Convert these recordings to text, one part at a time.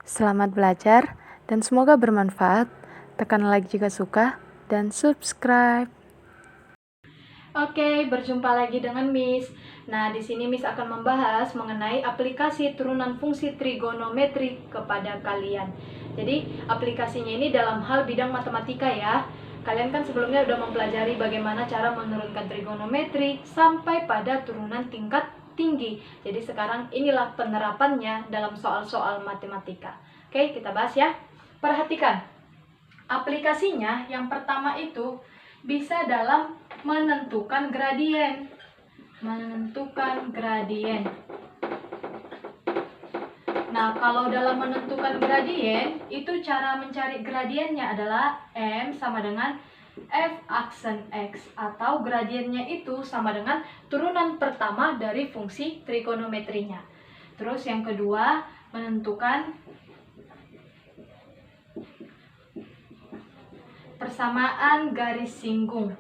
Selamat belajar dan semoga bermanfaat. Tekan like jika suka dan subscribe. Oke, berjumpa lagi dengan Miss. Nah, di sini Miss akan membahas mengenai aplikasi turunan fungsi trigonometri kepada kalian. Jadi, aplikasinya ini dalam hal bidang matematika ya. Kalian kan sebelumnya udah mempelajari bagaimana cara menurunkan trigonometri sampai pada turunan tingkat tinggi. Jadi sekarang inilah penerapannya dalam soal-soal matematika. Oke, kita bahas ya. Perhatikan, aplikasinya yang pertama itu bisa dalam menentukan gradien. Nah, kalau dalam menentukan gradien, itu cara mencari gradiennya adalah M sama dengan F aksen X, atau gradiennya itu sama dengan turunan pertama dari fungsi trigonometrinya. Terus yang kedua, menentukan persamaan garis singgung.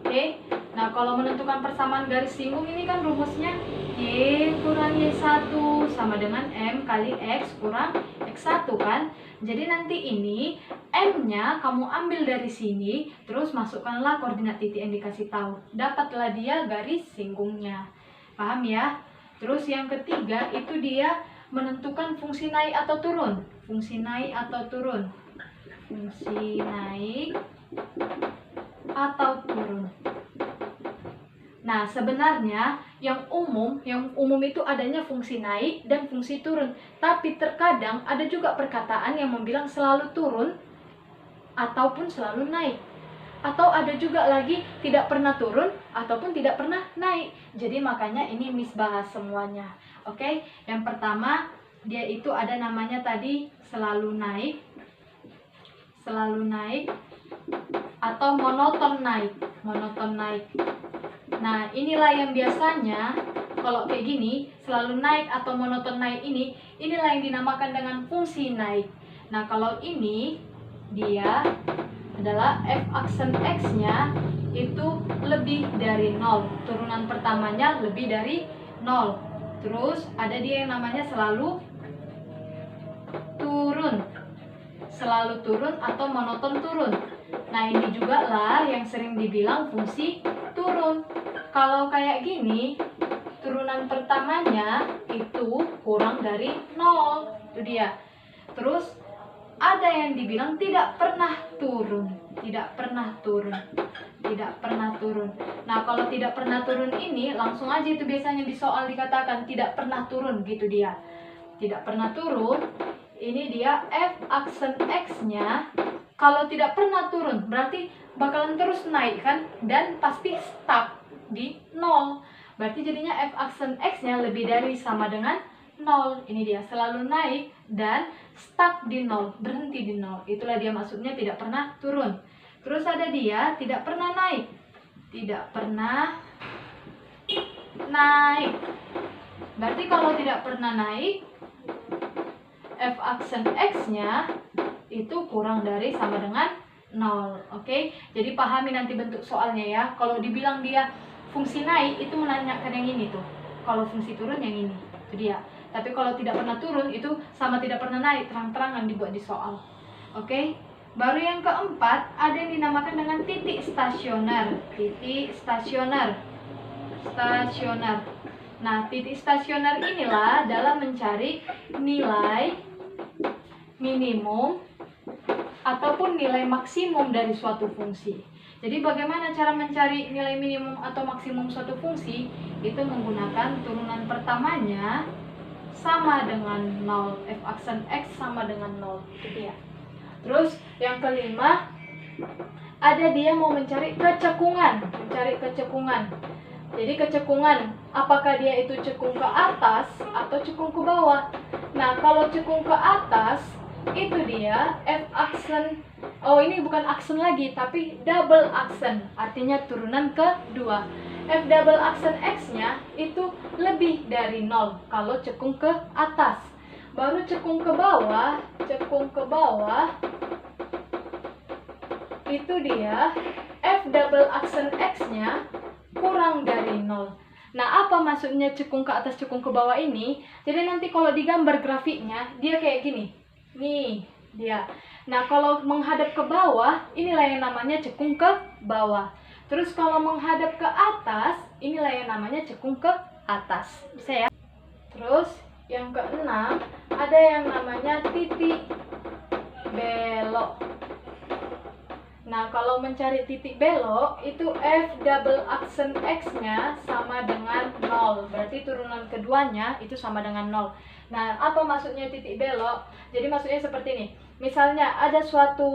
Oke. Nah, kalau menentukan persamaan garis singgung ini kan rumusnya Y kurang Y1 sama dengan M kali X kurang X1 kan. Jadi nanti ini M-nya kamu ambil dari sini, terus masukkanlah koordinat titik yang dikasih tahu. Dapatlah dia garis singgungnya. Paham ya? Terus yang ketiga itu dia menentukan fungsi naik atau turun. Fungsi naik atau turun. Nah, sebenarnya yang umum itu adanya fungsi naik dan fungsi turun. Tapi terkadang ada juga perkataan yang membilang selalu turun ataupun selalu naik. Atau ada juga lagi tidak pernah turun ataupun tidak pernah naik. Jadi makanya ini Miss bahas semuanya. Oke, yang pertama dia itu ada namanya tadi selalu naik atau monoton naik. Nah, inilah yang biasanya kalau kayak gini, selalu naik atau monoton naik inilah yang dinamakan dengan fungsi naik. Nah, kalau ini dia adalah F aksen X-nya itu lebih dari 0. Turunan pertamanya lebih dari 0. Terus ada dia yang namanya selalu turun atau monoton turun. Nah, ini juga lah yang sering dibilang fungsi turun. Kalau kayak gini, turunan pertamanya itu kurang dari 0. Itu dia. Terus ada yang dibilang tidak pernah turun. Nah, kalau tidak pernah turun ini langsung aja itu biasanya di soal dikatakan tidak pernah turun gitu dia. Tidak pernah turun, ini dia F aksen X-nya. Kalau tidak pernah turun berarti bakalan terus naik kan, dan pasti stuck di 0. Berarti jadinya F aksen X-nya lebih dari sama dengan 0. Ini dia selalu naik dan stuck di 0, berhenti di 0. Itulah dia maksudnya tidak pernah turun. Terus ada dia tidak pernah naik. Berarti kalau tidak pernah naik, F aksen X-nya itu kurang dari sama dengan 0. Oke? Jadi pahami nanti bentuk soalnya ya. Kalau dibilang dia fungsi naik itu menanyakan yang ini tuh. Kalau fungsi turun yang ini. Itu dia. Tapi kalau tidak pernah turun itu sama tidak pernah naik, terang-terangan dibuat di soal. Oke? Baru yang keempat ada yang dinamakan dengan titik stasioner. Nah, titik stasioner inilah dalam mencari nilai minimum ataupun nilai maksimum dari suatu fungsi. Jadi bagaimana cara mencari nilai minimum atau maksimum suatu fungsi? Itu menggunakan turunan pertamanya sama dengan 0. F aksen X sama dengan 0. Gitu ya. Terus yang kelima, ada dia mau mencari kecekungan. Jadi kecekungan, apakah dia itu cekung ke atas atau cekung ke bawah? Nah, kalau cekung ke atas, itu dia F aksen, ini bukan aksen lagi, tapi double aksen, artinya turunan kedua. F double aksen X-nya itu lebih dari 0 kalau cekung ke atas. Baru cekung ke bawah, itu dia F double aksen X-nya kurang dari 0. Nah, apa maksudnya cekung ke atas, cekung ke bawah ini? Jadi nanti kalau digambar grafiknya, dia kayak gini. Nih, dia. Nah, kalau menghadap ke bawah, inilah yang namanya cekung ke bawah. Terus kalau menghadap ke atas, inilah yang namanya cekung ke atas. Bisa ya? Terus, yang keenam, ada yang namanya titik belok. Nah, kalau mencari titik belok, itu F double aksen X-nya sama dengan 0. Berarti turunan keduanya itu sama dengan 0. Nah, apa maksudnya titik belok? Jadi maksudnya seperti ini. Misalnya ada suatu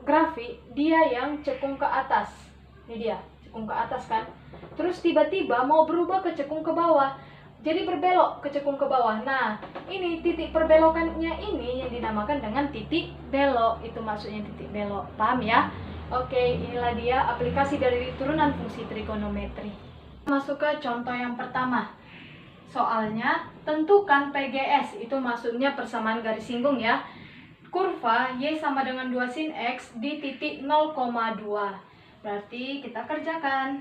grafik, dia yang cekung ke atas. Ini dia, cekung ke atas kan. Terus tiba-tiba mau berubah ke cekung ke bawah. Jadi berbelok ke cekung ke bawah. Nah, ini titik perbelokannya ini yang dinamakan dengan titik belok. Itu maksudnya titik belok. Paham ya? Oke, inilah dia aplikasi dari turunan fungsi trigonometri. Masuk ke contoh yang pertama. Soalnya, tentukan PGS. Itu maksudnya persamaan garis singgung ya. Kurva Y sama dengan 2 sin X di titik 0,2. Berarti kita kerjakan.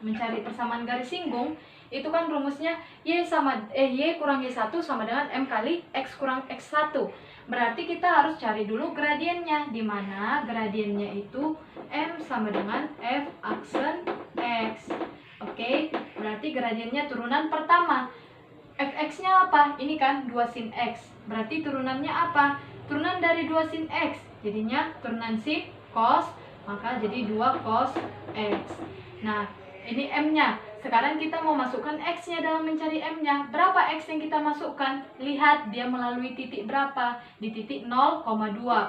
Mencari persamaan garis singgung, itu kan rumusnya Y kurang Y1 sama dengan M kali X kurang X1. Berarti kita harus cari dulu gradiennya, di mana gradiennya itu M sama dengan F aksen X. Oke, berarti gradiennya turunan pertama. Fx-nya apa? Ini kan 2 sin X. Berarti turunannya apa? Turunan dari 2 sin X. Jadinya turunan sin cos, maka jadi 2 cos X. Nah, ini M-nya. Sekarang kita mau masukkan X-nya dalam mencari M-nya. Berapa X yang kita masukkan? Lihat dia melalui titik berapa? Di titik 0,2.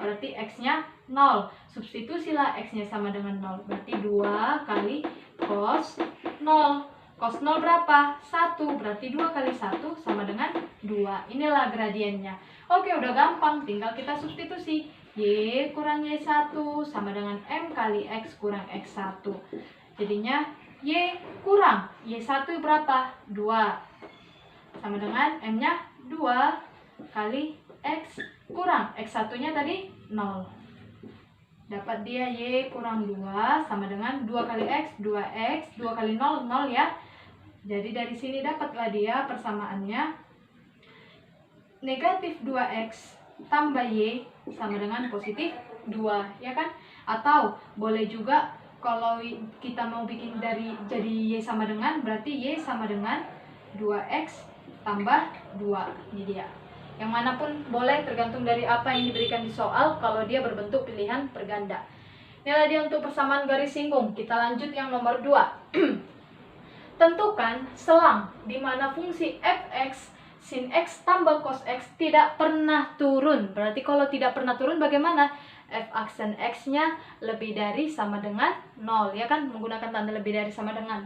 Berarti X-nya 0. Substitusilah X-nya sama dengan 0. Berarti 2 kali cos 0. Cos 0 berapa? 1. Berarti 2 kali 1 sama dengan 2. Inilah gradiennya. Oke, udah gampang. Tinggal kita substitusi. Y kurang Y1 sama dengan M kali X kurang X1. Jadinya Y kurang Y1 berapa? 2. Sama dengan M-nya 2 kali X kurang X1-nya tadi 0. Dapat dia Y kurang 2 sama dengan 2 kali X, 2X, 2 kali 0, 0 ya. Jadi dari sini dapatlah dia persamaannya. Negatif 2X tambah Y sama dengan positif 2, ya kan? Atau boleh juga kalau kita mau bikin jadi Y sama dengan, berarti Y sama dengan 2X tambah 2. Ini dia. Yang manapun boleh, tergantung dari apa yang diberikan di soal, kalau dia berbentuk pilihan perganda. Inilah dia untuk persamaan garis singgung. Kita lanjut yang nomor 2. Tentukan selang di mana fungsi fx sin x tambah cos x tidak pernah turun. Berarti kalau tidak pernah turun bagaimana? F aksen X-nya lebih dari sama dengan 0, ya kan? Menggunakan tanda lebih dari sama dengan.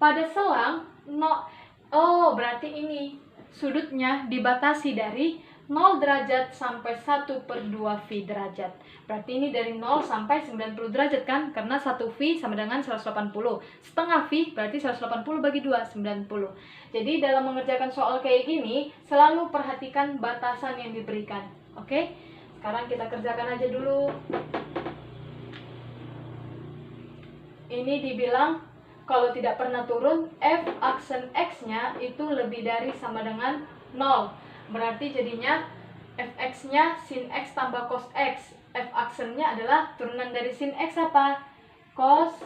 Pada selang, berarti ini sudutnya dibatasi dari 0 derajat sampai 1/2 V derajat. Berarti ini dari 0 sampai 90 derajat kan? Karena 1 V sama dengan 180. Setengah V berarti 180 bagi 2, 90. Jadi dalam mengerjakan soal kayak gini, selalu perhatikan batasan yang diberikan. Oke? Sekarang kita kerjakan aja dulu. Ini dibilang kalau tidak pernah turun, F aksen X-nya itu lebih dari sama dengan 0. Berarti jadinya Fx-nya sin X tambah cos X. F aksennya adalah turunan dari sin X apa? Cos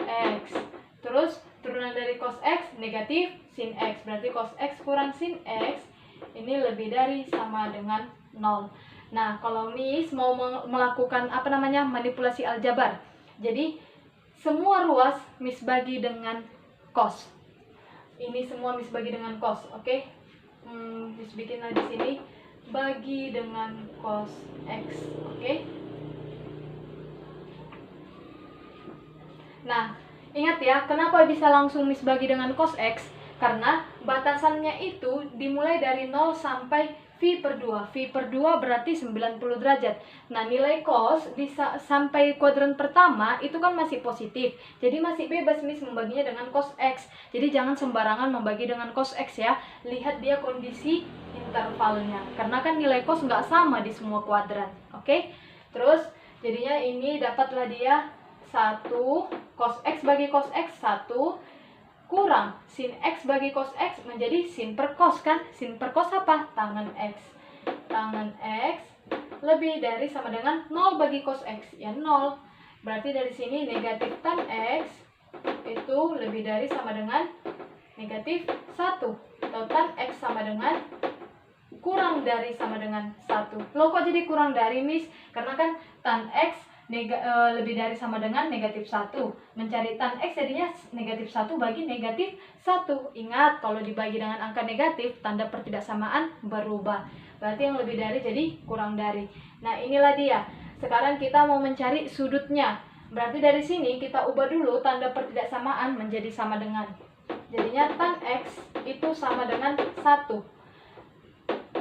X. Terus turunan dari cos X negatif sin X. Berarti cos X kurang sin X ini lebih dari sama dengan 0. Nah, kalau Miss mau melakukan manipulasi aljabar. Jadi semua ruas Miss bagi dengan cos. Ini semua Miss bagi dengan cos, oke? Miss bikinlah di sini bagi dengan cos X, oke? Nah, ingat ya, kenapa bisa langsung Miss bagi dengan cos X? Karena batasannya itu dimulai dari 0 sampai V/2. V/2 berarti 90 derajat. Nah, nilai cos sampai kuadran pertama itu kan masih positif. Jadi masih bebas Miss membaginya dengan cos X. Jadi jangan sembarangan membagi dengan cos X ya. Lihat dia kondisi intervalnya. Karena kan nilai cos nggak sama di semua kuadran. Oke? Terus jadinya ini dapatlah dia 1 cos X bagi cos X 1 kurang sin X bagi cos X menjadi sin per cos kan? Sin per cos apa? Tangen X. Tangen X lebih dari sama dengan 0 bagi cos X. Ya 0. Berarti dari sini negatif tan X itu lebih dari sama dengan negatif 1. Atau tan X sama dengan kurang dari sama dengan 1. Loh kok jadi kurang dari, Miss? Karena kan tan X lebih dari sama dengan negatif 1. Mencari tan X jadinya negatif 1 bagi negatif 1. Ingat, kalau dibagi dengan angka negatif, tanda pertidaksamaan berubah. Berarti yang lebih dari jadi kurang dari. Nah, inilah dia. Sekarang kita mau mencari sudutnya. Berarti dari sini kita ubah dulu tanda pertidaksamaan menjadi sama dengan. Jadinya tan X itu sama dengan 1.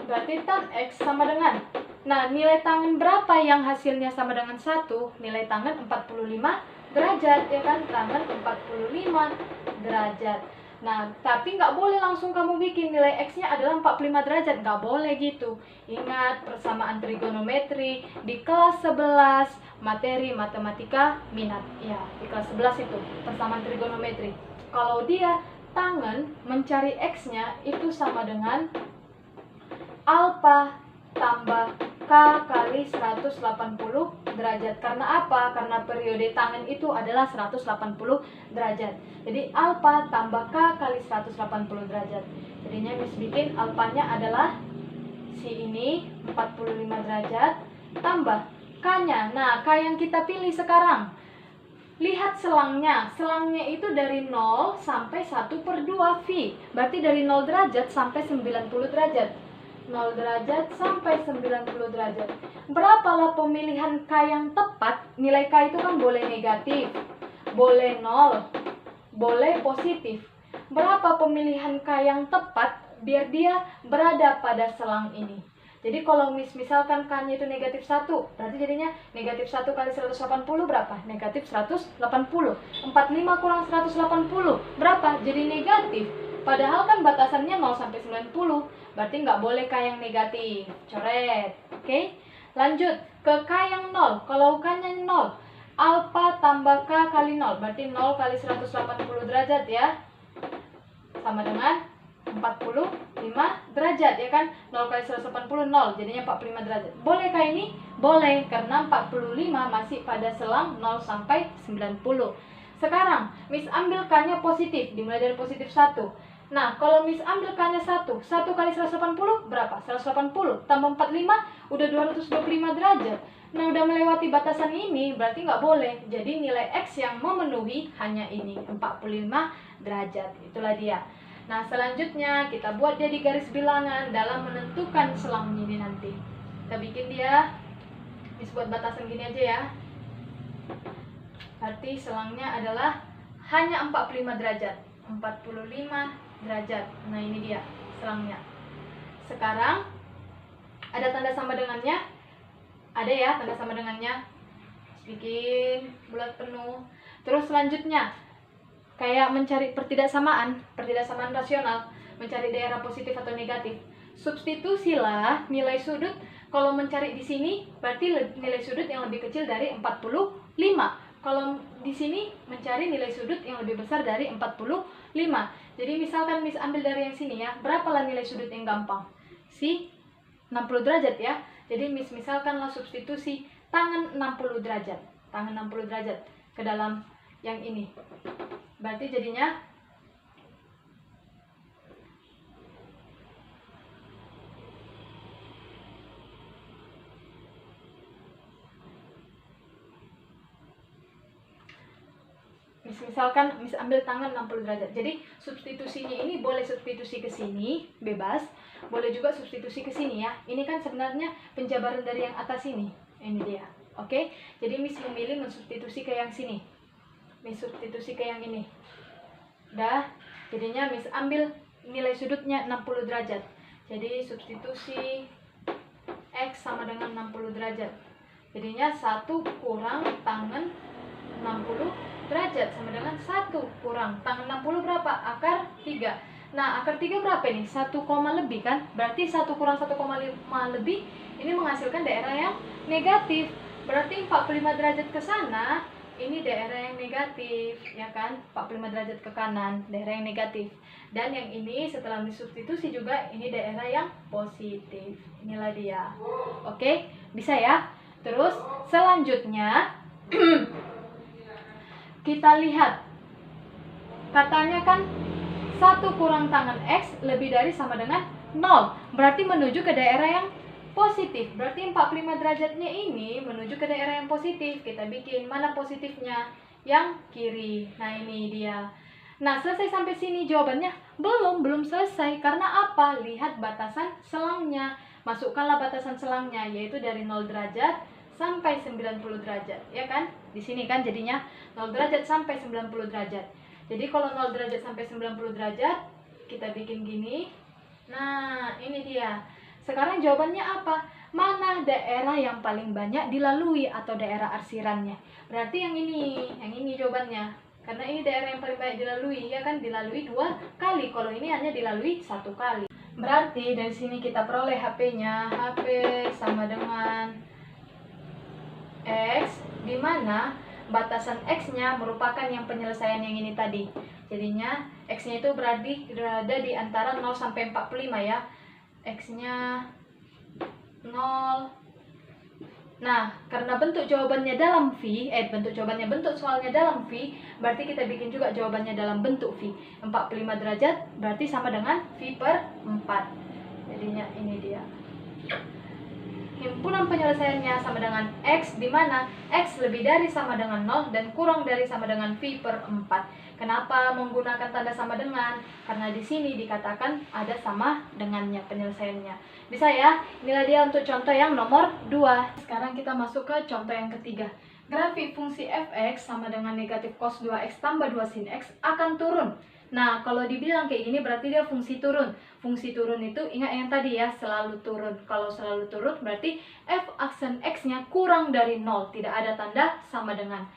Berarti tan X sama dengan, nah nilai tangen berapa yang hasilnya sama dengan 1? Nilai tangen 45 derajat, ya kan? Tangen 45 derajat. Nah, tapi nggak boleh langsung kamu bikin nilai X-nya adalah 45 derajat. Nggak boleh gitu. Ingat, persamaan trigonometri di kelas 11 materi matematika minat. Ya, di kelas 11 itu persamaan trigonometri. Kalau dia tangen mencari X-nya itu sama dengan alfa tambah K kali 180 derajat. Karena apa? Karena periode tangen itu adalah 180 derajat. Jadi alfa tambah K kali 180 derajat. Jadinya Miss bikin alfanya adalah si ini 45 derajat tambah K-nya. Nah, K yang kita pilih sekarang. Lihat selangnya. Selangnya itu dari 0 sampai 1/2 V. Berarti dari 0 derajat sampai 90 derajat. 0 derajat sampai 90 derajat. Berapalah pemilihan K yang tepat? Nilai K itu kan boleh negatif, boleh 0, boleh positif. Berapa pemilihan K yang tepat biar dia berada pada selang ini? Jadi kalau misalkan K-nya itu negatif 1, berarti jadinya negatif 1 kali 180 berapa? Negatif 180. 45 kurang 180 berapa? Jadi negatif. Padahal kan batasannya 0 sampai 90. Berarti nggak boleh K yang negatif. Coret. Oke? Lanjut ke K yang 0. Kalau K-nya 0, alfa tambah K kali 0. Berarti 0 kali 180 derajat ya. Sama dengan 45 derajat ya kan? 0 kali 180, 0. Jadinya 45 derajat. Boleh K ini? Boleh. Karena 45 masih pada selang 0 sampai 90. Sekarang, Miss ambil K-nya positif. Dimulai dari positif 1. Nah, kalau Miss ambil K-nya 1 kali 180 berapa? 180 tambah 45 udah 225 derajat. Nah, udah melewati batasan ini, berarti nggak boleh. Jadi nilai X yang memenuhi hanya ini, 45 derajat. Itulah dia. Nah, selanjutnya kita buat jadi garis bilangan dalam menentukan selang ini nanti. Kita bikin dia, Miss buat batasan gini aja ya. Berarti selangnya adalah hanya 45 derajat. 45 derajat. Nah, ini dia selangnya. Sekarang ada tanda sama dengannya? Ada ya tanda sama dengannya. Bikin bulat penuh. Terus selanjutnya kayak mencari pertidaksamaan rasional, mencari daerah positif atau negatif. Substitusilah nilai sudut. Kalau mencari di sini berarti nilai sudut yang lebih kecil dari 45. Kalau di sini mencari nilai sudut yang lebih besar dari 45. Jadi misalkan Miss ambil dari yang sini ya, berapalah nilai sudut yang gampang? Si 60 derajat ya. Jadi Miss misalkanlah substitusi tangan 60 derajat. Tangan 60 derajat ke dalam yang ini. Berarti jadinya misalkan Miss ambil tangan 60 derajat. Jadi substitusinya ini boleh substitusi ke sini bebas, boleh juga substitusi ke sini ya. Ini kan sebenarnya penjabaran dari yang atas ini. Ini dia. Oke. Jadi Miss memilih mensubstitusi ke yang sini. Miss substitusi ke yang ini. Dah. Jadinya Miss ambil nilai sudutnya 60 derajat. Jadi substitusi X sama dengan 60 derajat. Jadinya 1 kurang tangan 60 derajat sama dengan 1 kurang tangan 60 berapa? Akar 3. Nah, akar 3 berapa ini? 1, lebih kan? Berarti 1 kurang 1,5 lebih ini menghasilkan daerah yang negatif. Berarti 45 derajat ke sana ini daerah yang negatif, ya kan? 45 derajat ke kanan, daerah yang negatif. Dan yang ini setelah disubstitusi juga, ini daerah yang positif. Inilah dia. Oke, bisa ya? Terus selanjutnya kita lihat. Katanya kan 1 kurang tangan X lebih dari sama dengan 0. Berarti menuju ke daerah yang positif. Berarti 45 derajatnya ini menuju ke daerah yang positif. Kita bikin mana positifnya? Yang kiri. Nah, ini dia. Nah, selesai sampai sini jawabannya? Belum selesai. Karena apa? Lihat batasan selangnya. Masukkanlah batasan selangnya, yaitu dari 0 derajat sampai 90 derajat. Ya kan? Di sini kan jadinya 0 derajat sampai 90 derajat. Jadi kalau 0 derajat sampai 90 derajat, kita bikin gini. Nah, ini dia. Sekarang jawabannya apa? Mana daerah yang paling banyak dilalui atau daerah arsirannya? Berarti yang ini jawabannya. Karena ini daerah yang paling banyak dilalui, ya kan? Dilalui 2 kali. Kalau ini hanya dilalui 1 kali. Berarti dari sini kita peroleh HP-nya. HP sama dengan X, di mana batasan X-nya merupakan yang penyelesaian yang ini tadi. Jadinya X-nya itu berada di antara 0 sampai 45 ya. X-nya 0. Nah, karena bentuk jawabannya dalam V, bentuk soalnya dalam V, berarti kita bikin juga jawabannya dalam bentuk V. 45 derajat berarti sama dengan V per 4. Jadinya ini dia. Himpunan penyelesaiannya sama dengan X, di mana X lebih dari sama dengan 0 dan kurang dari sama dengan V per 4. Kenapa menggunakan tanda sama dengan? Karena di sini dikatakan ada sama dengannya penyelesaiannya. Bisa ya? Inilah dia untuk contoh yang nomor 2. Sekarang kita masuk ke contoh yang ketiga. Grafik fungsi fx sama dengan negatif cos 2x tambah 2 sin x akan turun. Nah, kalau dibilang kayak gini berarti dia fungsi turun. Fungsi turun itu ingat yang tadi ya, selalu turun. Kalau selalu turun berarti f aksen x-nya kurang dari 0, tidak ada tanda sama dengan.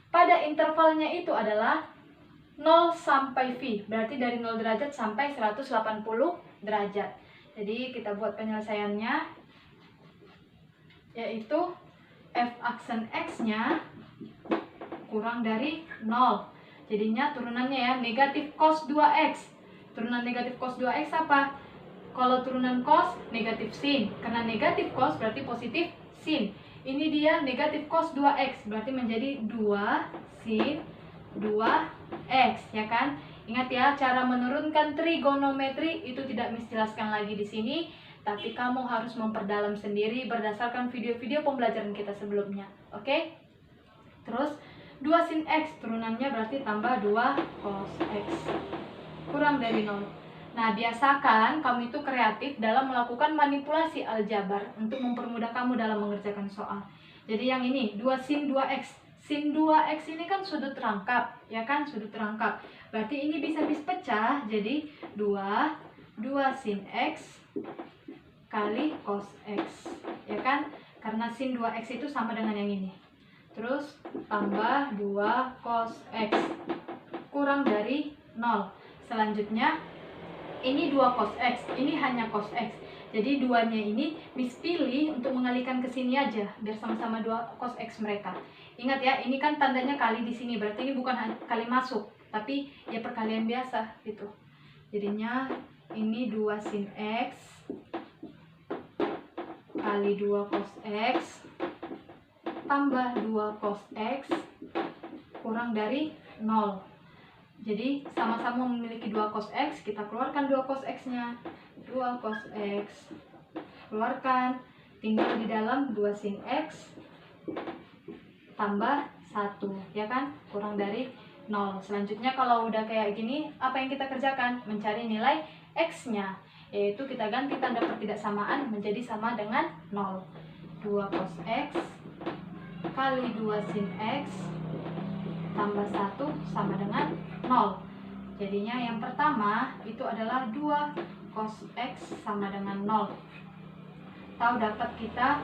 Pada intervalnya itu adalah 0 sampai V, berarti dari 0 derajat sampai 180 derajat. Jadi kita buat penyelesaiannya, yaitu f aksen x-nya kurang dari 0. Jadinya turunannya ya, negatif cos 2x. Turunan negatif cos 2x apa? Kalau turunan cos, negatif sin. Karena negatif cos berarti positif sin. Ini dia negatif cos 2x, berarti menjadi 2 sin 2x, ya kan? Ingat ya, cara menurunkan trigonometri itu tidak menjelaskan lagi di sini, tapi kamu harus memperdalam sendiri berdasarkan video-video pembelajaran kita sebelumnya. Oke? Terus 2 sin x, turunannya berarti tambah 2 cos x. Kurang dari 0. Nah, biasakan kamu itu kreatif dalam melakukan manipulasi aljabar untuk mempermudah kamu dalam mengerjakan soal. Jadi yang ini, 2 sin 2x. Sin 2x ini kan sudut rangkap, ya kan? Sudut rangkap. Berarti ini bisa dipecah jadi 2 sin x kali cos x, ya kan? Karena sin 2x itu sama dengan yang ini. Terus tambah 2 cos x kurang dari 0. Selanjutnya ini 2 cos x, ini hanya cos x. Jadi duanya ini Miss pilih untuk mengalihkan ke sini aja biar sama-sama 2 cos x mereka. Ingat ya, ini kan tandanya kali di sini, berarti ini bukan kali masuk, tapi ya perkalian biasa gitu. Jadinya ini 2 sin x kali 2 cos x tambah 2 cos x kurang dari 0. Jadi sama-sama memiliki 2 cos x, kita keluarkan 2 cos x-nya. 2 cos x keluarkan, tinggal di dalam 2 sin x tambah 1, ya kan? Kurang dari 0. Selanjutnya kalau udah kayak gini, apa yang kita kerjakan? Mencari nilai x-nya, yaitu kita ganti tanda pertidaksamaan menjadi sama dengan 0. 2 cos x kali 2 sin x tambah 1 sama dengan 0. Jadinya yang pertama itu adalah 2 cos x sama dengan 0. Tahu dapat kita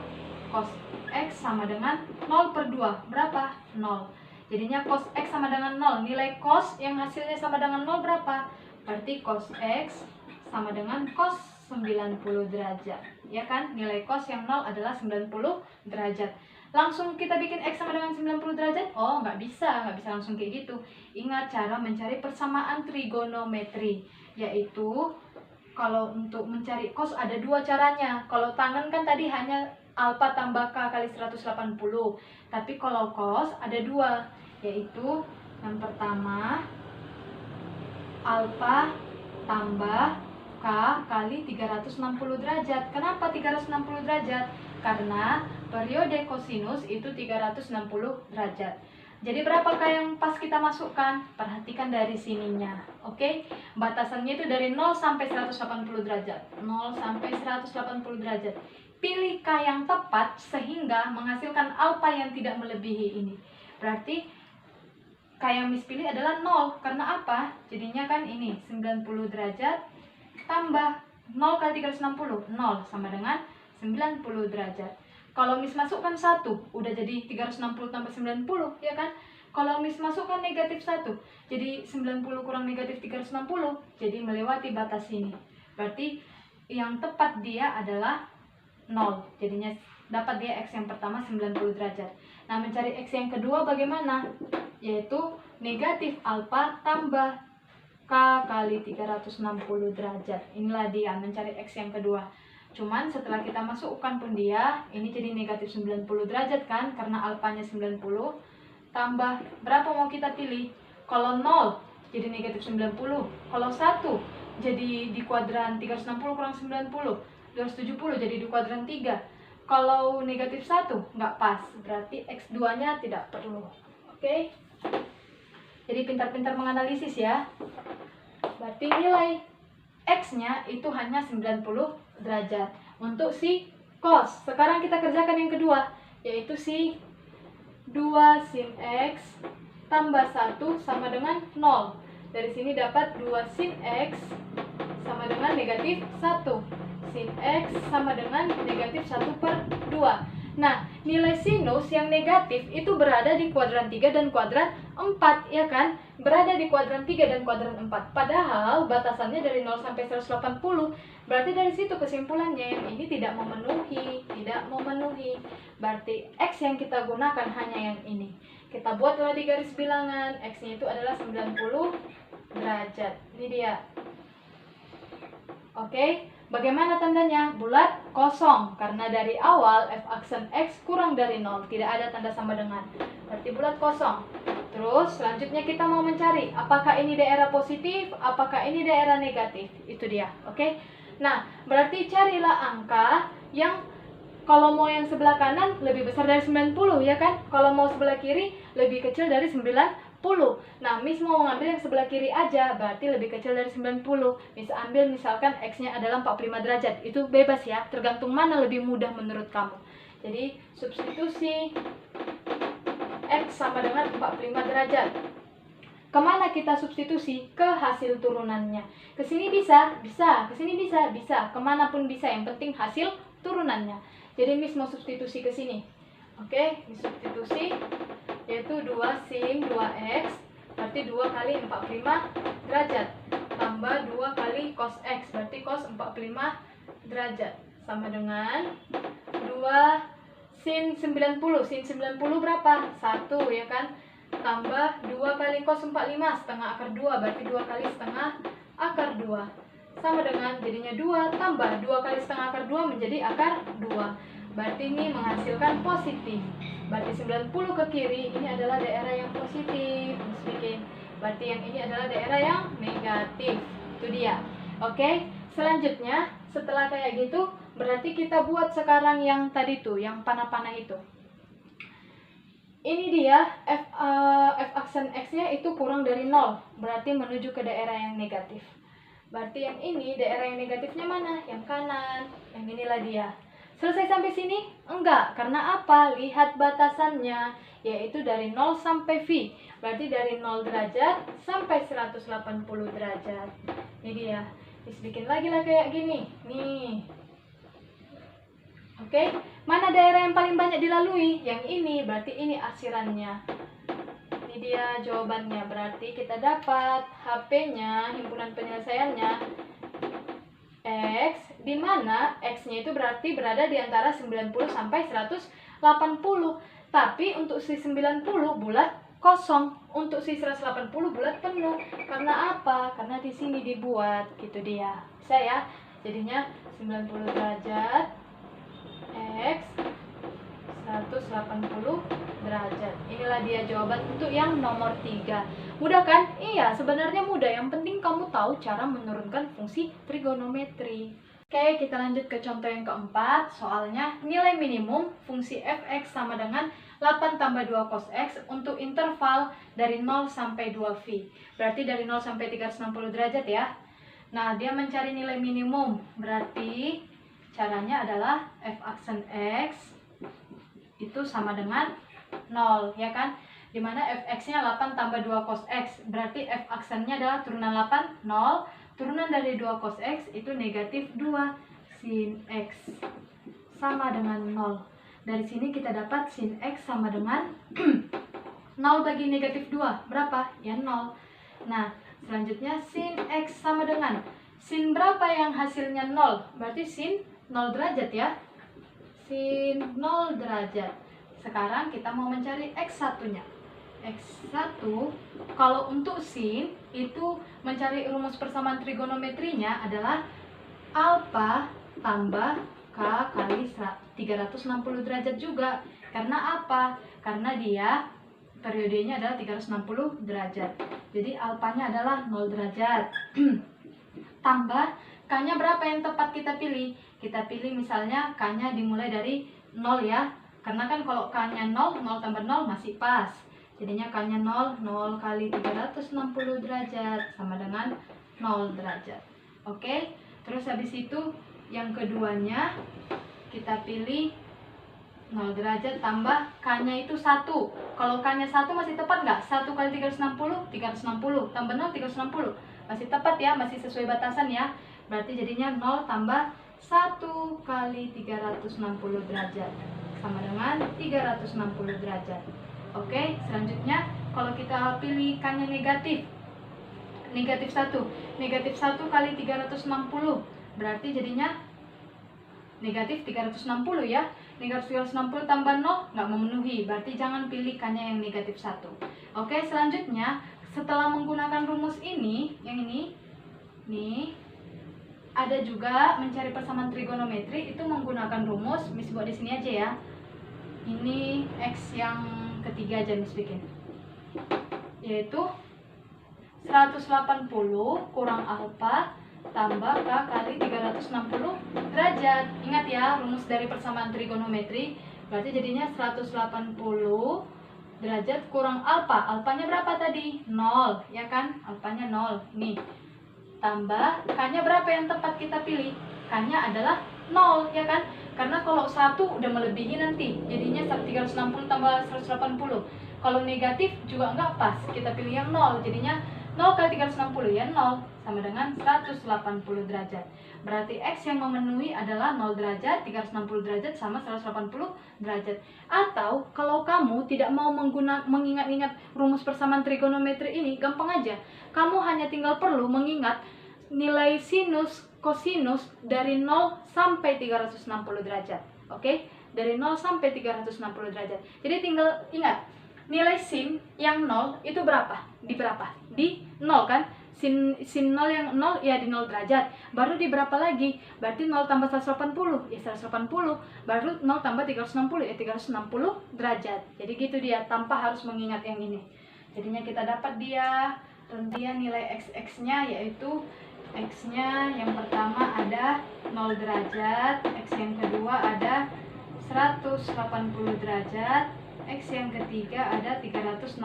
cos x sama dengan 0 per 2. Berapa? 0. Jadinya cos x sama dengan 0. Nilai cos yang hasilnya sama dengan 0 berapa? Berarti cos x sama dengan cos 90 derajat. Ya kan? Nilai cos yang 0 adalah 90 derajat. Langsung kita bikin X sama dengan 90 derajat? Oh, nggak bisa langsung kayak gitu. Ingat cara mencari persamaan trigonometri, yaitu kalau untuk mencari cos ada dua caranya. Kalau tangan kan tadi hanya alfa tambah K kali 180. Tapi kalau cos ada dua, yaitu yang pertama alfa tambah K kali 360 derajat. Kenapa 360 derajat? Karena periode kosinus itu 360 derajat. Jadi berapa K yang pas kita masukkan? Perhatikan dari sininya. Oke? Batasannya itu dari 0 sampai 180 derajat. 0 sampai 180 derajat. Pilih K yang tepat sehingga menghasilkan alfa yang tidak melebihi ini. Berarti K yang Miss pilih adalah 0. Karena apa? Jadinya kan ini 90 derajat tambah 0 kali 360. 0 sama dengan 90 derajat. Kalau Miss masukkan 1, udah jadi 360 tambah 90, ya kan? Kalau Miss masukkan negatif 1, jadi 90 kurang negatif 360, jadi melewati batas ini. Berarti yang tepat dia adalah 0. Jadinya dapat dia X yang pertama 90 derajat. Nah, mencari X yang kedua bagaimana? Yaitu negatif alfa tambah K kali 360 derajat. Inilah dia mencari X yang kedua. Cuman setelah kita masukkan pun dia, ini jadi negatif 90 derajat kan, karena alfanya 90. Tambah, berapa mau kita pilih? Kalau 0, jadi negatif 90. Kalau 1, jadi di kuadran 360 kurang 90. 270 jadi di kuadran 3. Kalau negatif 1, nggak pas. Berarti X2-nya tidak perlu. Oke? Jadi pintar-pintar menganalisis ya. Berarti nilai X-nya itu hanya 90 derajat. Untuk si cos, sekarang kita kerjakan yang kedua, yaitu si 2 sin X tambah 1 sama dengan 0. Dari sini dapat 2 sin X sama dengan negatif 1. Sin X sama dengan negatif 1 per 2. Nah, nilai sinus yang negatif itu berada di kuadran 3 dan kuadran 4, ya kan? Berada di kuadran 3 dan kuadran 4. Padahal batasannya dari 0 sampai 180. Berarti dari situ kesimpulannya yang ini tidak memenuhi. Berarti X yang kita gunakan hanya yang ini. Kita buatlah di garis bilangan, X-nya itu adalah 90 derajat. Ini dia. Oke, bagaimana tandanya? Bulat kosong, karena dari awal f aksen X kurang dari 0, tidak ada tanda sama dengan, berarti bulat kosong. Terus selanjutnya kita mau mencari apakah ini daerah positif, apakah ini daerah negatif. Itu dia, oke? Nah, berarti carilah angka yang kalau mau yang sebelah kanan lebih besar dari 90, ya kan? Kalau mau sebelah kiri lebih kecil dari 90. Nah, Miss mau ngambil yang sebelah kiri aja, berarti lebih kecil dari 90. Miss ambil misalkan X-nya adalah 45 derajat. Itu bebas ya, tergantung mana lebih mudah menurut kamu. Jadi, substitusi X sama dengan 45 derajat. Kemana kita substitusi? Ke hasil turunannya. Ke sini bisa, ke sini bisa. Kemanapun bisa, yang penting hasil turunannya. Jadi, Miss mau substitusi ke sini. Oke, Miss substitusi, yaitu 2 sin 2x, berarti 2 kali 45 derajat, tambah 2 kali cos x, berarti cos 45 derajat, sama dengan 2 sin 90. Sin 90 berapa? 1, ya kan? Tambah 2 kali cos 45, setengah akar 2, berarti 2 kali setengah akar 2, sama dengan jadinya 2 tambah 2 kali setengah akar 2 menjadi akar 2. Berarti ini menghasilkan positif. Berarti 90 ke kiri ini adalah daerah yang positif. Berarti yang ini adalah daerah yang negatif. Itu dia. Oke. Selanjutnya, setelah kayak gitu, berarti kita buat sekarang yang tadi tuh, yang panah-panah itu. Ini dia f aksen X-nya itu kurang dari 0. Berarti menuju ke daerah yang negatif. Berarti yang ini daerah yang negatifnya mana? Yang kanan. Yang inilah dia. Selesai sampai sini? Enggak, karena apa? Lihat batasannya, yaitu dari 0 sampai V. Berarti dari 0 derajat sampai 180 derajat. Ini dia. Terus bikin lagi lah kayak gini. Nih. Oke, mana daerah yang paling banyak dilalui? Yang ini, berarti ini arsirannya. Ini dia jawabannya. Berarti kita dapat HP-nya, himpunan penyelesaiannya, X, di mana X-nya itu berarti berada di antara 90 sampai 180. 80. Tapi untuk si 90 bulat kosong, untuk si 180 bulat penuh. Karena apa? Karena di sini dibuat, gitu dia. Bisa ya? Jadinya 90 derajat X 180 derajat. Inilah dia jawaban untuk yang nomor 3. Mudah kan? Iya, sebenarnya mudah. Yang penting kamu tahu cara menurunkan fungsi trigonometri. Oke, kita lanjut ke contoh yang keempat. Soalnya nilai minimum fungsi fx sama dengan 8 tambah 2 cos x untuk interval dari 0 sampai 2V. Berarti dari 0 sampai 360 derajat ya. Nah, dia mencari nilai minimum. Berarti caranya adalah f aksen x itu sama dengan 0, ya kan? Dimana fx-nya 8 tambah 2 cos x. Berarti f aksennya adalah turunan 8, 0. Turunan dari 2 cos x itu negatif 2 sin x sama dengan 0. Dari sini kita dapat sin x sama dengan 0 bagi negatif 2. Berapa? Ya 0. Nah, selanjutnya sin x sama dengan sin berapa yang hasilnya 0? Berarti sin 0 derajat ya. Sin 0 derajat. Sekarang kita mau mencari x1-nya. X1, kalau untuk sin itu mencari rumus persamaan trigonometrinya adalah alfa tambah k kali 360 derajat juga. Karena apa? Karena dia periodenya adalah 360 derajat. Jadi alfanya adalah 0 derajat. Tambah k-nya berapa yang tepat kita pilih? Kita pilih misalnya k-nya dimulai dari 0 ya. Karena kan kalau k-nya 0, 0 tambah 0 masih pas. Jadinya k-nya 0, 0 kali 360 derajat sama dengan 0 derajat. Oke, terus habis itu yang keduanya kita pilih 0 derajat tambah k-nya itu 1. Kalau k-nya 1 masih tepat nggak? 1 kali 360, 360. Tambah 0, 360. Masih tepat ya, masih sesuai batasan ya. Berarti jadinya 0 tambah 1 kali 360 derajat sama dengan 360 derajat. Oke, selanjutnya kalau kita pilih k-nya negatif, negatif 1. Negatif 1 kali 360, berarti jadinya negatif 360 ya. Negatif 360 tambah 0 nggak memenuhi, berarti jangan pilih k-nya yang negatif 1. Oke, selanjutnya setelah menggunakan rumus ini, yang ini, nih, ada juga mencari persamaan trigonometri itu menggunakan rumus, Miss buat di sini aja ya. Ini x yang ketiga aja Miss bikin, yaitu 180 kurang alfa tambah k kali 360 derajat. Ingat ya rumus dari persamaan trigonometri. Berarti jadinya 180 derajat kurang alfa. Alfanya berapa tadi? 0 ya kan? Alfanya 0. Nih. Tambah k-nya berapa yang tepat kita pilih? K-nya adalah 0 ya kan? Karena kalau 1 udah melebihi nanti, jadinya 360 tambah 180. Kalau negatif juga enggak pas, kita pilih yang 0, jadinya 0 kali 360 ya 0, sama dengan 180 derajat. Berarti X yang memenuhi adalah 0 derajat, 360 derajat sama 180 derajat. Atau kalau kamu tidak mau mengingat-ingat rumus persamaan trigonometri ini, gampang aja. Kamu hanya tinggal perlu mengingat nilai sinus kosinus dari 0 sampai 360 derajat. Oke? Dari 0 sampai 360 derajat. Jadi tinggal ingat, nilai sin yang 0 itu berapa? Di berapa? Di 0 kan? Sin 0 yang 0 ya di 0 derajat. Baru di berapa lagi? Berarti 0 tambah 180 ya 180. Baru 0 tambah 360 ya 360 derajat. Jadi gitu dia, tanpa harus mengingat yang ini. Jadinya kita dapat dia rincian nilai x-nya, yaitu X-nya yang pertama ada 0 derajat, X yang kedua ada 180 derajat, X yang ketiga ada 360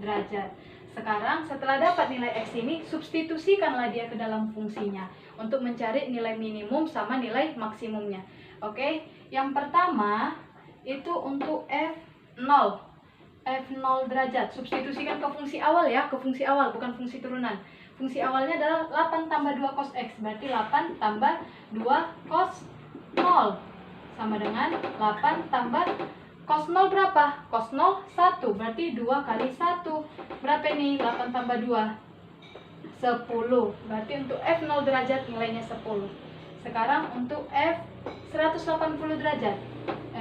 derajat. Sekarang setelah dapat nilai X ini, substitusikanlah dia ke dalam fungsinya untuk mencari nilai minimum sama nilai maksimumnya. Oke, yang pertama itu untuk F0. F0 derajat, substitusikan ke fungsi awal ya, ke fungsi awal, bukan fungsi turunan. Fungsi awalnya adalah 8 tambah 2 cos X, berarti 8 tambah 2 cos 0 sama dengan 8 tambah cos 0 berapa? Cos 0 1, berarti 2 kali 1 berapa ini? 8 tambah 2 10, berarti untuk F0 derajat nilainya 10. Sekarang untuk F 180 derajat,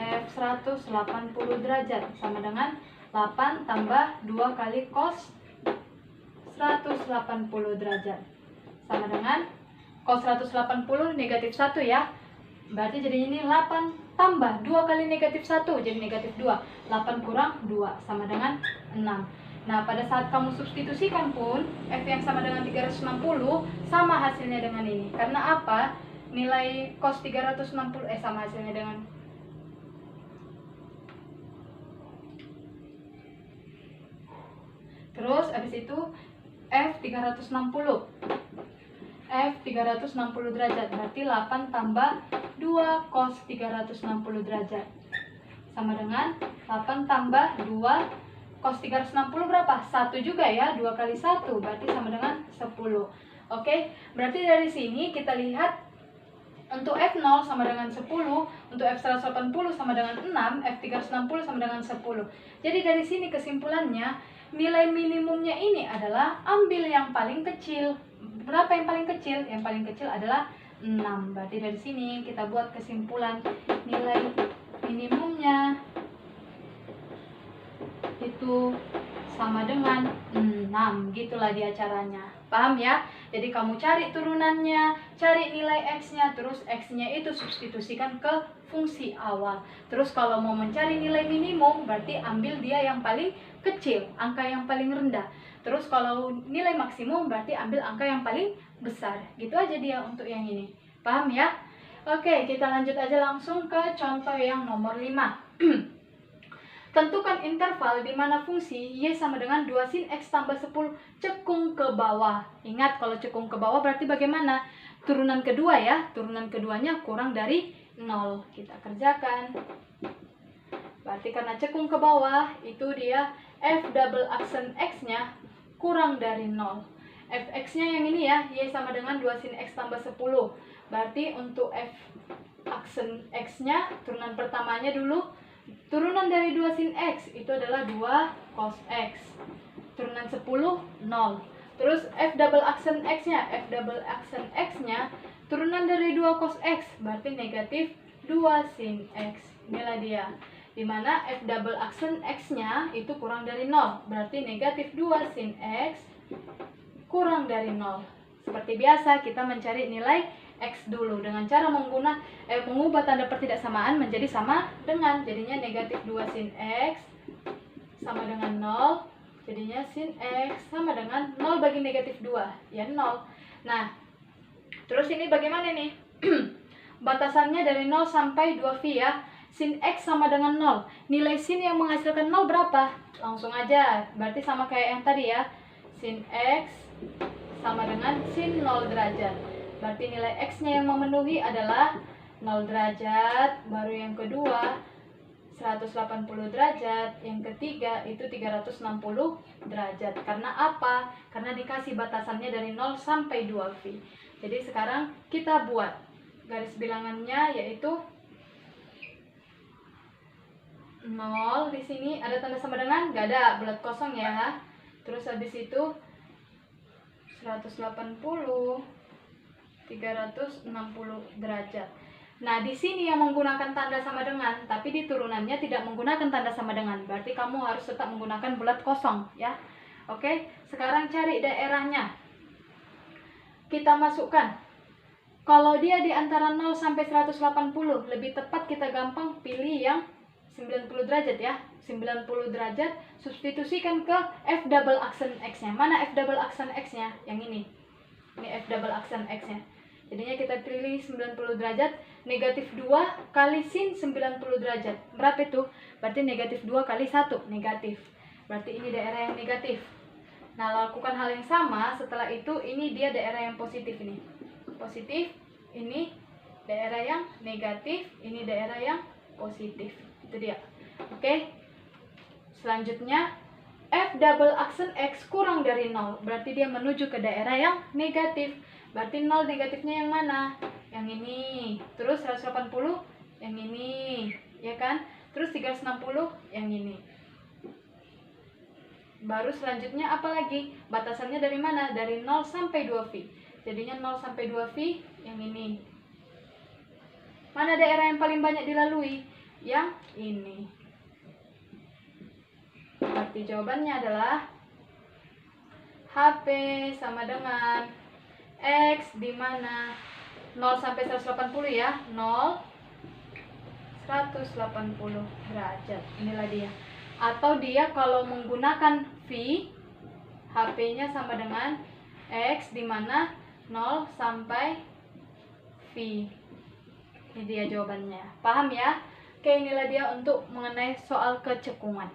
F 180 derajat sama dengan 8 tambah 2 kali cos 180 derajat sama dengan cos 180 negatif 1 ya. Berarti jadi ini 8 tambah 2 kali negatif 1 jadi negatif 2. 8 kurang 2 sama dengan 6. Nah, pada saat kamu substitusikan pun F yang sama dengan 360 sama hasilnya dengan ini. Karena apa? Nilai cos 360 sama hasilnya dengan terus habis itu F 360 derajat berarti 8 tambah 2 cos 360 derajat sama dengan 8 tambah 2 cos 360 berapa? 1 juga ya, 2 kali 1 berarti sama dengan 10. Oke, berarti dari sini kita lihat untuk F0 sama dengan 10, untuk F180 sama dengan 6, F360 sama dengan 10. Jadi dari sini kesimpulannya, nilai minimumnya ini adalah ambil yang paling kecil. Berapa yang paling kecil? Yang paling kecil adalah 6. Berarti dari sini kita buat kesimpulan nilai minimumnya itu sama dengan 6. Gitulah dia caranya. Paham ya? Jadi kamu cari turunannya, cari nilai X-nya, terus X-nya itu substitusikan ke fungsi awal. Terus kalau mau mencari nilai minimum, berarti ambil dia yang paling kecil, angka yang paling rendah. Terus kalau nilai maksimum, berarti ambil angka yang paling besar. Gitu aja dia untuk yang ini. Paham ya? Oke, kita lanjut aja langsung ke contoh yang nomor 5. Tentukan interval di mana fungsi Y sama dengan 2 sin X tambah 10 cekung ke bawah. Ingat, kalau cekung ke bawah berarti bagaimana? Turunan kedua ya, turunan keduanya kurang dari 0. Kita kerjakan. Berarti karena cekung ke bawah, itu dia F double aksen X-nya kurang dari 0. Fx-nya yang ini ya, Y sama dengan 2 sin X tambah 10. Berarti untuk F aksen X-nya, turunan pertamanya dulu, turunan dari 2 sin X itu adalah 2 cos X. Turunan 10, 0. Terus F double aksen X-nya, turunan dari 2 cos X berarti negatif 2 sin X. Inilah dia. Dimana F double aksen X-nya itu kurang dari 0. Berarti negatif 2 sin X kurang dari 0. Seperti biasa kita mencari nilai X dulu dengan cara mengubah tanda pertidaksamaan menjadi sama dengan, jadinya negatif 2 sin X sama dengan 0, jadinya sin X sama dengan 0 bagi negatif 2 ya 0. Nah terus ini bagaimana nih? Batasannya dari 0 sampai 2V ya. Sin X sama dengan 0. Nilai sin yang menghasilkan 0 berapa? Langsung aja, berarti sama kayak yang tadi ya. Sin X sama dengan sin 0 derajat. Berarti nilai X-nya yang memenuhi adalah 0 derajat, baru yang kedua 180 derajat, yang ketiga itu 360 derajat. Karena apa? Karena dikasih batasannya dari 0 sampai 2V. Jadi sekarang kita buat garis bilangannya, yaitu 0 di sini ada tanda sama dengan, nggak ada, bulat kosong ya. Terus habis itu 180 360 derajat. Nah, di sini yang menggunakan tanda sama dengan, tapi di turunannya tidak menggunakan tanda sama dengan. Berarti kamu harus tetap menggunakan bulat kosong, ya. Oke, sekarang cari daerahnya. Kita masukkan. Kalau dia di antara 0 sampai 180, lebih tepat kita gampang pilih yang 90 derajat ya. 90 derajat, substitusikan ke F double aksen X-nya. Mana F double aksen X-nya? Yang ini. Ini F double aksen X-nya. Jadinya kita pilih 90 derajat, negatif 2 kali sin 90 derajat. Berapa itu? Berarti negatif 2 kali 1, negatif. Berarti ini daerah yang negatif. Nah, lakukan hal yang sama, setelah itu ini dia daerah yang positif ini. Positif, ini daerah yang negatif, ini daerah yang positif. Itu dia. Oke. Selanjutnya, F double aksen X kurang dari 0. Berarti dia menuju ke daerah yang negatif. Berarti 0 negatifnya yang mana? Yang ini. Terus 180 yang ini, ya kan? Terus 360 yang ini. Baru selanjutnya apa lagi? Batasannya dari mana? Dari 0 sampai 2V. Jadinya 0 sampai 2V yang ini. Mana daerah yang paling banyak dilalui? yang ini. Berarti jawabannya adalah HP sama dengan X di mana 0 sampai 180 ya, 0 180 derajat. Inilah dia. Atau dia kalau menggunakan V, HP-nya sama dengan X di mana 0 sampai V. Ini dia jawabannya. Paham ya? Oke, inilah dia untuk mengenai soal kecekungan.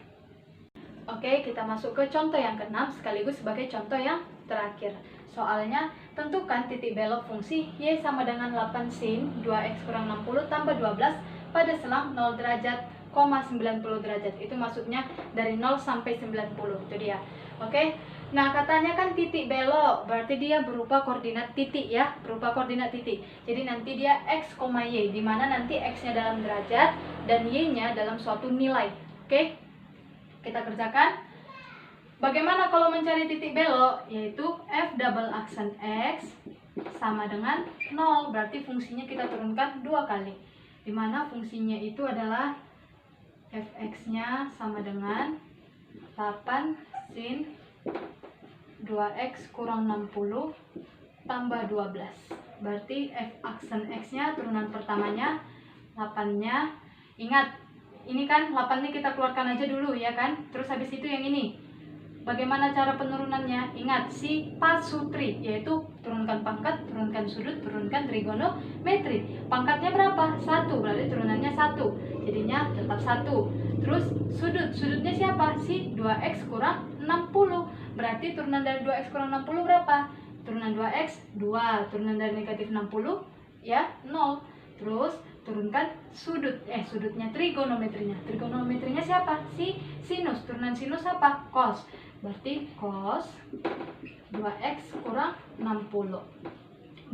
Oke, kita masuk ke contoh yang ke-6 sekaligus sebagai contoh yang terakhir. Soalnya, tentukan titik belok fungsi Y sama dengan 8 sin 2X kurang 60 tambah 12 pada selang 0 derajat, 90 derajat. Itu maksudnya dari 0 sampai 90. Itu dia. Oke. Nah, katanya kan titik belok, berarti dia berupa koordinat titik ya, berupa koordinat titik. Jadi nanti dia X, Y, di mana nanti X-nya dalam derajat dan Y-nya dalam suatu nilai. Oke. Kita kerjakan. Bagaimana kalau mencari titik belok? Yaitu F double aksen X sama dengan 0. Berarti fungsinya kita turunkan 2 kali. Dimana fungsinya itu adalah Fx-nya sama dengan 8 sin 2X kurang 60 tambah 12. Berarti F aksen X-nya turunan pertamanya 8-nya. Ingat, ini kan 8-nya kita keluarkan aja dulu ya kan. Terus habis itu yang ini. Bagaimana cara penurunannya? Ingat, si pasutri, yaitu turunkan pangkat, turunkan sudut, turunkan trigonometri. Pangkatnya berapa? 1, berarti turunannya 1. Jadinya tetap 1. Terus sudutnya siapa? Si 2X kurang 60. Berarti turunan dari 2X kurang 60 berapa? Turunan 2X, 2. Turunan dari negatif 60, ya 0. Terus turunkan sudutnya, trigonometrinya. Trigonometrinya siapa? Si sinus. Turunan sinus apa? Cos. Berarti cos 2X kurang 60.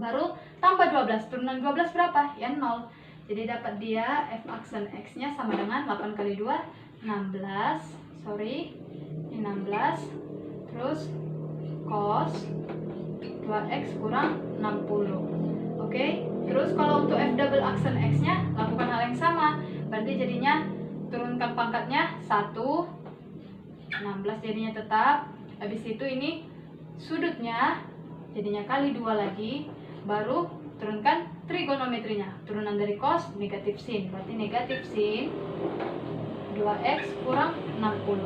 Baru tambah 12. Turunan 12 berapa? Ya 0. Jadi dapat dia F aksen X-nya sama dengan 8 kali 2, 16. Sorry, ini 16. Terus cos 2X kurang 60. Oke. Terus kalau untuk F double aksen X-nya lakukan hal yang sama. Berarti jadinya turunkan pangkatnya 1, 16 jadinya tetap. Habis itu ini sudutnya jadinya kali 2 lagi. Baru turunkan trigonometrinya. Turunan dari cos negatif sin. Berarti negatif sin 2X kurang 60.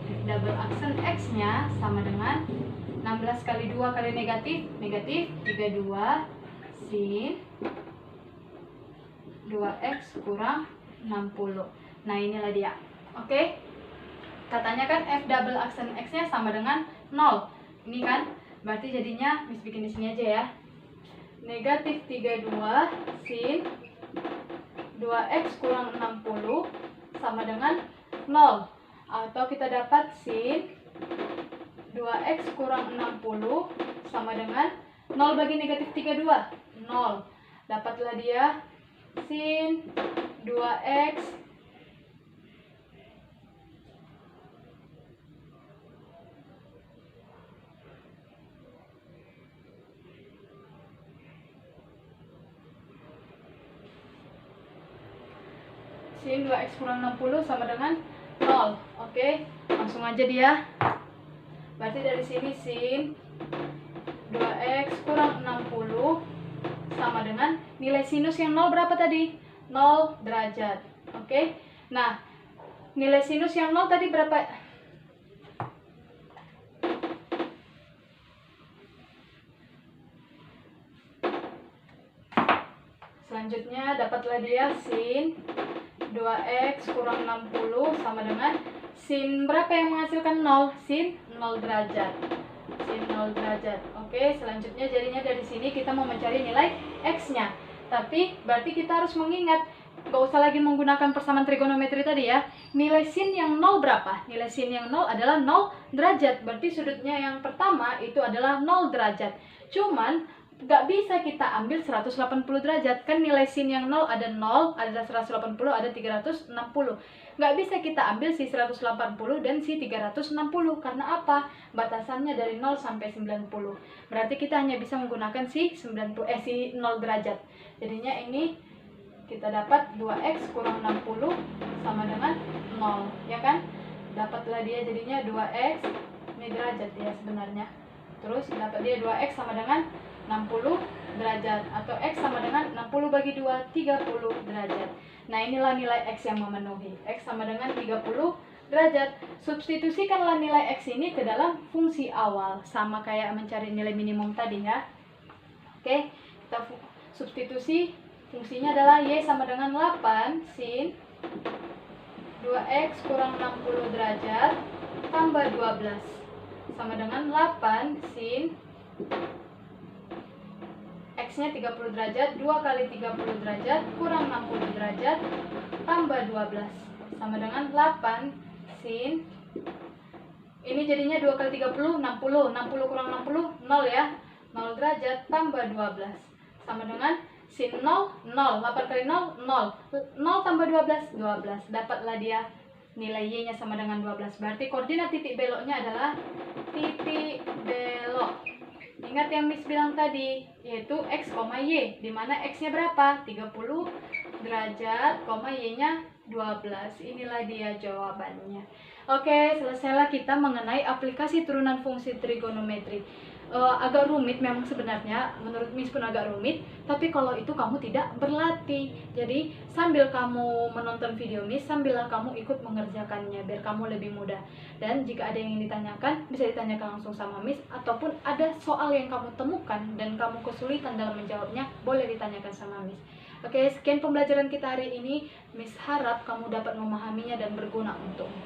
F double aksen X-nya sama dengan 16 kali 2 kali negatif 32 sin 2X kurang 60. Nah, inilah dia. Oke. Katanya kan F double aksen X-nya sama dengan 0. Ini kan, berarti jadinya Miss bikin di sini aja ya. Negatif 32 sin 2X kurang 60 sama dengan 0. Atau kita dapat sin 2X kurang 60 sama dengan 0 bagi negatif 32, 0. Dapatlah dia sin 2X sin 2X kurang 60 sama dengan 0. Oke, langsung aja dia. Berarti dari sini sin 2X kurang 60 sama dengan nilai sinus yang 0 berapa tadi? 0 derajat. Oke. Nah, nilai sinus yang 0 tadi berapa? Selanjutnya dapatlah dia sin 2X kurang 60 sama dengan sin berapa yang menghasilkan 0? Sin 0 derajat. Sin 0 derajat. Oke, selanjutnya jadinya dari sini kita mau mencari nilai X-nya. Tapi berarti kita harus mengingat, gak usah lagi menggunakan persamaan trigonometri tadi ya. Nilai sin yang 0 berapa? Nilai sin yang 0 adalah 0 derajat. Berarti sudutnya yang pertama itu adalah 0 derajat. Cuman gak bisa kita ambil 180 derajat. Kan nilai sin yang 0 ada 0, ada 180, ada 360. Gak bisa kita ambil si 180 dan si 360. Karena apa? Batasannya dari 0 sampai 90. Berarti kita hanya bisa menggunakan si 0 derajat. Jadinya ini kita dapat 2x kurang 60 sama dengan 0, ya kan? Dapatlah dia jadinya 2x, ini derajat ya sebenarnya. Terus dapat dia 2x sama dengan 60 derajat, atau x sama dengan 60 bagi 2, 30 derajat. Nah, inilah nilai x yang memenuhi. X sama dengan 30 derajat. Substitusikanlah nilai x ini ke dalam fungsi awal, sama kayak mencari nilai minimum tadi ya. Oke, kita substitusi. Fungsinya adalah y sama dengan 8 sin 2x kurang 60 derajat tambah 12 sama dengan 8 sin x-nya 30 derajat, 2 kali 30 derajat kurang 60 derajat tambah 12 sama dengan 8 sin, ini jadinya 2 kali 30, 60 kurang 60, 0 ya, 0 derajat tambah 12 sama dengan sin 0, 0, 8 kali 0, 0, 0 tambah 12, 12. Dapatlah dia nilai y-nya sama dengan 12. Berarti koordinat titik beloknya adalah titik belok. Ingat yang Miss bilang tadi, yaitu x, y, di mana x-nya berapa? 30 derajat, y-nya 12. Inilah dia jawabannya. Oke, selesailah kita mengenai aplikasi turunan fungsi trigonometri. Agak rumit memang sebenarnya, menurut Miss pun agak rumit, tapi kalau itu kamu tidak berlatih. Jadi sambil kamu menonton video Miss, sambillah kamu ikut mengerjakannya biar kamu lebih mudah. Dan jika ada yang ingin ditanyakan, bisa ditanyakan langsung sama Miss, ataupun ada soal yang kamu temukan dan kamu kesulitan dalam menjawabnya, boleh ditanyakan sama Miss. Oke, sekian pembelajaran kita hari ini. Miss harap kamu dapat memahaminya dan berguna untukmu.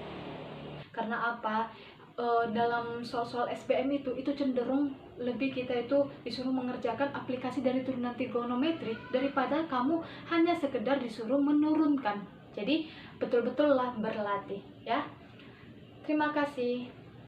Karena apa? Dalam soal-soal SBM itu cenderung lebih kita itu disuruh mengerjakan aplikasi dari turunan trigonometri daripada kamu hanya sekedar disuruh menurunkan. Jadi betul-betullah berlatih ya. Terima kasih.